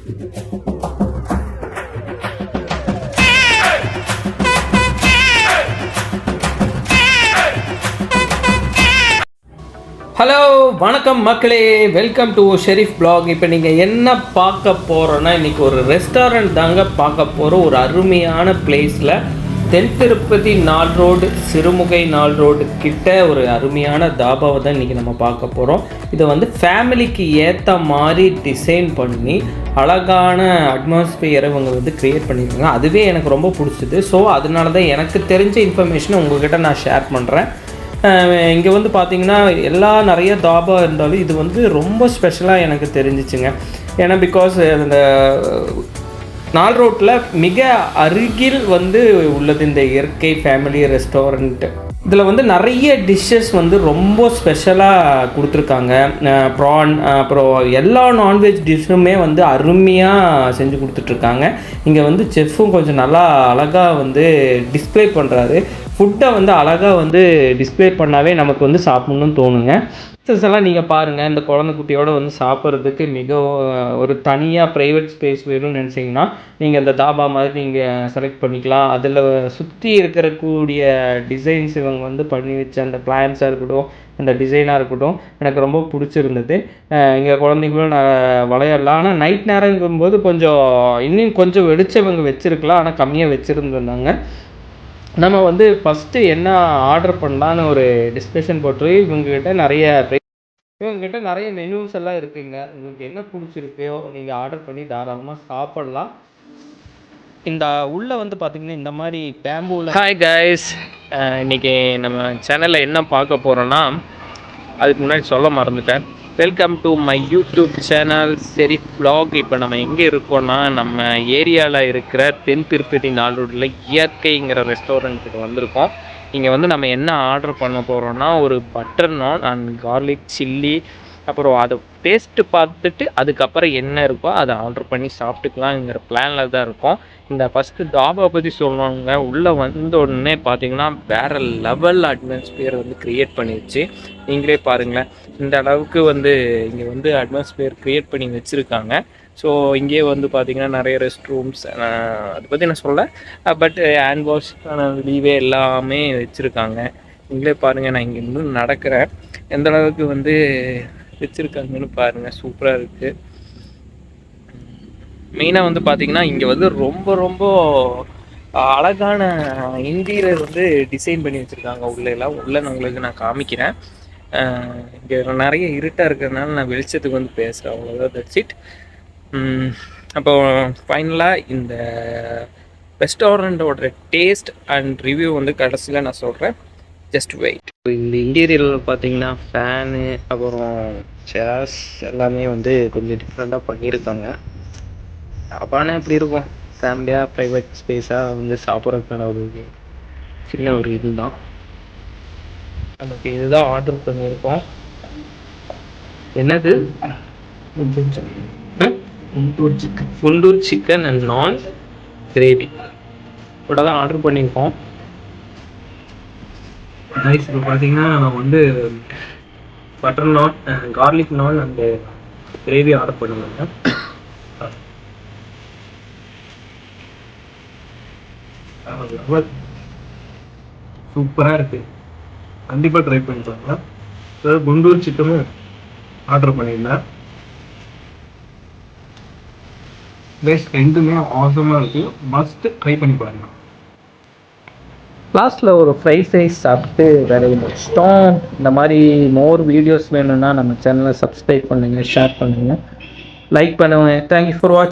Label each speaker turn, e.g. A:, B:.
A: Hello வணக்கம் மக்களே, welcome to Sharif blog. இப்போ நீங்கள் என்ன பார்க்க போகிறோன்னா, இன்றைக்கி ஒரு ரெஸ்டாரண்ட் தாங்க பார்க்க போகிறோம். ஒரு அருமையான பிளேஸில் தென் திருப்பதி நாள் ரோடு, சிறுமுகை நாள் ரோடு கிட்ட ஒரு அருமையான தாபாவை தான் இன்றைக்கி நம்ம பார்க்க போகிறோம். இதை வந்து ஃபேமிலிக்கு ஏற்ற மாதிரி டிசைன் பண்ணி அழகான அட்மாஸ்பியரை இவங்க வந்து க்ரியேட் பண்ணியிருக்காங்க. அதுவே எனக்கு ரொம்ப பிடிச்சிது. ஸோ அதனால தான் எனக்கு தெரிஞ்ச இன்ஃபர்மேஷனை உங்கள்கிட்ட நான் ஷேர் பண்ணுறேன். இங்கே வந்து பார்த்திங்கன்னா நிறைய தாபா இருந்தாலும் இது வந்து ரொம்ப ஸ்பெஷலாக எனக்கு தெரிஞ்சிச்சுங்க. ஏன்னா பிகாஸ் இந்த நாள் ரோட்டில் மிக அருகில் வந்து உள்ளது இந்த இயற்கை ஃபேமிலி ரெஸ்டாரண்ட்டு. இதில் வந்து நிறைய டிஷ்ஷஸ் வந்து ரொம்ப ஸ்பெஷலாக கொடுத்துருக்காங்க. ப்ரான், அப்புறம் எல்லா நான்வெஜ் டிஷ்ஷுமே வந்து அருமையாக செஞ்சு கொடுத்துட்ருக்காங்க. இங்கே வந்து செஃப்பும் கொஞ்சம் நல்லா அழகாக வந்து டிஸ்ப்ளே பண்ணுறாரு. ஃபுட்டை வந்து அழகாக வந்து டிஸ்ப்ளே பண்ணாவே நமக்கு வந்து சாப்பிட்ணுன்னு தோணுங்க. டிஷ்ஷஸ் எல்லாம் நீங்கள் பாருங்கள். இந்த குழந்தை குட்டியோடு வந்து சாப்பிட்றதுக்கு மிக ஒரு தனியாக ப்ரைவேட் ஸ்பேஸ் வேணும்னு நினச்சிங்கன்னா நீங்கள் இந்த தாபா மாதிரி நீங்கள் செலக்ட் பண்ணிக்கலாம். அதில் சுற்றி இருக்கக்கூடிய டிசைன்ஸ் இவங்க வந்து பண்ணி வச்ச அந்த பிளான்ஸாக இருக்கட்டும், அந்த டிசைனாக இருக்கட்டும், எனக்கு ரொம்ப பிடிச்சிருந்தது. இங்கே குழந்தைங்களும் விளையாடலாம். ஆனால் நைட் நேரங்கும்போது இன்னும் கொஞ்சம் வெளிச்சம் இவங்க வச்சுருக்கலாம், ஆனால் கம்மியாக வச்சுருந்தாங்க. நம்ம வந்து ஃபஸ்ட்டு என்ன ஆர்டர் பண்ணலான்னு ஒரு டிஸ்கஷன் போட்டு இவங்ககிட்ட நிறைய மெனூஸ் எல்லாம் இருக்குங்க. உங்களுக்கு என்ன பிடிச்சிருக்கோ நீங்கள் ஆர்டர் பண்ணி தாராளமாக சாப்பிட்லாம். இந்த உள்ளே வந்து பார்த்திங்கன்னா இந்த மாதிரி பேம்பூவில். ஹாய் கைஸ், இன்றைக்கி நம்ம சேனலில் என்ன பார்க்க போகிறோன்னா, அதுக்கு முன்னாடி சொல்ல மறந்துட்டேன். Welcome to my YouTube channel Sharif blog. இப்போ நம்ம எங்கே இருக்கோன்னா, நம்ம ஏரியாவில் இருக்கிற தென் திருப்பதி நாள் ரோட்டில் இயற்கைங்கிற ரெஸ்டாரண்ட்டுக்கு வந்திருக்கோம். இங்கே வந்து நம்ம என்ன ஆர்டர் பண்ண போகிறோன்னா, ஒரு பட்டர் நான் அண்ட் கார்லிக் சில்லி, அப்புறம் அதை டேஸ்ட்டு பார்த்துட்டு அதுக்கப்புறம் என்ன இருக்கோ அதை ஆர்டர் பண்ணி சாப்பிட்டுக்கலாங்கிற பிளானில் தான் இருக்கோம். இந்த ஃபஸ்ட்டு தாபா பற்றி சொல்லுவாங்க. உள்ளே வந்த உடனே பார்த்தீங்கன்னா வேறு லெவல் அட்மாஸ்பியர் வந்து க்ரியேட் பண்ணிடுச்சு. நீங்களே பாருங்களேன், இந்த அளவுக்கு வந்து இங்கே வந்து அட்மாஸ்பியர் க்ரியேட் பண்ணி வச்சுருக்காங்க. ஸோ இங்கேயே வந்து பார்த்திங்கன்னா நிறைய ரெஸ்ட் ரூம்ஸ், அதை பற்றி நான் சொல்ல, பட் ஹேண்ட் வாஷ்க்கான லீவே எல்லாமே வச்சுருக்காங்க. நீங்களே பாருங்கள், நான் இங்கேருந்து நடக்கிறேன், எந்த அளவுக்கு வந்து வச்சுருக்காங்கன்னு பாருங்கள். சூப்பராக இருக்குது. மெயினாக வந்து பார்த்திங்கன்னா இங்கே வந்து ரொம்ப ரொம்ப அழகான இன்டீரியர் வந்து டிசைன் பண்ணி வச்சுருக்காங்க. உள்ளே நான் உங்களுக்கு நான் காமிக்கிறேன். இங்கே நிறைய இருட்டாக இருக்கிறதுனால நான் வெளிச்சத்துக்கு வந்து பேசுகிறேன், அவ்வளோதான். That's it. அப்போ ஃபைனலாக இந்த ரெஸ்டாரண்ட்டோட டேஸ்ட் அண்ட் ரிவ்யூ வந்து கடைசியில் நான் சொல்கிறேன். Just wait. இந்த இன்டீரியரில் பார்த்தீங்கன்னா ஃபேனு, அப்புறம் சேர்ஸ் எல்லாமே வந்து கொஞ்சம் டிஃப்ரெண்ட்டாக பண்ணியிருக்காங்க. அப்பானா எப்படி இருக்கும், ஃபேமிலியாக ப்ரைவேட் ஸ்பேஸாக வந்து சாப்பிட்றதுக்கான ஒரு சின்ன ஒரு இது தான். நமக்கு இதுதான் ஆர்டர் பண்ணியிருக்கோம். என்னது, குண்டூர் சிக்கன் அண்ட் நான் கிரேவி கூட தான் ஆர்டர் பண்ணியிருக்கோம். ரைஸ் இப்போ பார்த்தீங்கன்னா நான் வந்து பட்டர் நான், கார்லிக் நான் அண்டு கிரேவி ஆர்டர் பண்ணியிருந்தேன். சூப்பராக இருக்குது, கண்டிப்பாக ட்ரை பண்ணி பாருங்கள். குண்டூர் சிக்கனும் ஆர்டர் பண்ணியிருந்தேன். டேஸ்ட் ரெண்டுமே ஆசமாக இருக்குது, மஸ்ட் ட்ரை பண்ணி பாருங்கள். லாஸ்ட்டில் ஒரு ஃப்ரைட் ரைஸ் சாப்பிட்டு வேலையை முடிச்சிட்டோம். இந்த மாதிரி மோர் வீடியோஸ் வேணும்னா நம்ம சேனலை சப்ஸ்கிரைப் பண்ணுங்கள், ஷேர் பண்ணுங்கள், லைக் பண்ணுங்கள். தேங்க்யூ ஃபார் வாட்சிங்.